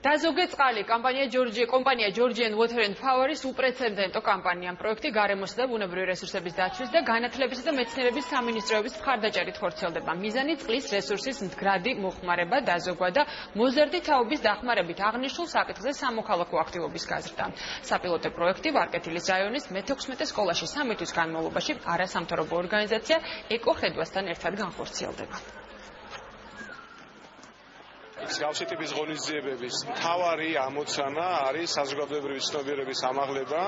დაზოგე წყალი კომპანია Georgian Water and Power-ის უპრეცედენტო კამპანია. ამ პროექტი გარემოსა და ბუნებრივი რესურსების დაცვის და განათლებისა და მეცნიერების სამინისტროების მხარდაჭერით ხორციელდება. მიზანი წყლის რესურსის მდგრადი მოხმარება, დაზოგვა და მოზარდი თაობის დახმარებით აღნიშნულ საკითხზე სამოქალაქო აქტივობის გაზრდა. საპილოტო პროექტი ვარკეთილის რაიონის მე-16 სკოლაში 3 თვის განმავლობაში არასამთავრობო ორგანიზაცია ეკოხედვასთან ერთად განხორციელდება. მსგავსი ტიპის ღონისძიებების მთავარი ამოცანა არის საზოგადოებრივი ცნობიერების ამაღლება,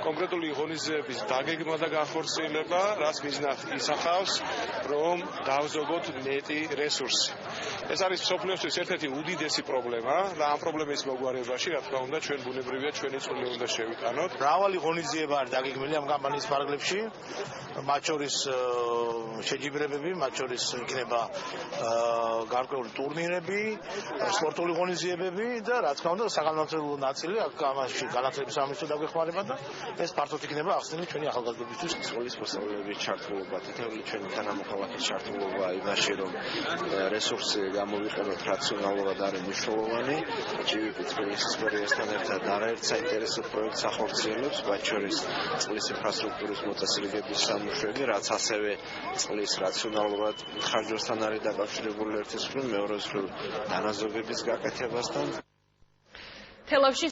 კონკრეტული ღონისძიებების დაგეგმა და განხორციელება, რაც მიზნად ისახავს, რომ დავზოგოთ მეტი რესურსი. ეს არის მსოფლიოსთვის ერთ-ერთი უდიდესი პრობლემა და ამ პრობლემის მოგვარებაში, რა თქმა უნდა, ჩვენ ბუნებრივია ჩვენი წვლილი უნდა შევიტანოთ. მრავალი ღონისძიება არის დაგეგმილი ამ კამპანიის ფარგლებში, მათ შორის შეჯიბრებები, მათ შორის იქნება გარკვეული ტურნირები, სპორტული ღონისძიებები და რა თქმა უნდა საგანმანათლებლო ნაწილი ამაში განათლების სამინისტრო დაგვეხმარება და ეს ფართოდ იქნება ახსნილი ჩვენი ახალგაზრდებისთვის სკოლის მოსწავლეების ჩართულობა, თითოეული ჩვენი თანამოქალაქის ჩართულობა იმაში, რომ რესურსი გამოვიყენოთ რაციონალურად არის მნიშვნელოვანი. GVP თბილისის მერიასთან ერთად არაერთ საინტერესო პროექტს ახორციელებს, მათ შორის წყლის ინფრასტრუქტურის მოწესრიგების სამუშაოები, რაც ასევე წყლის რაციონალურად ხარჯვასთან არის დაკავშირებული ერთის მხრივ, მეორეს მხრივ დანაზოგების გაკეთებასთან. თელავში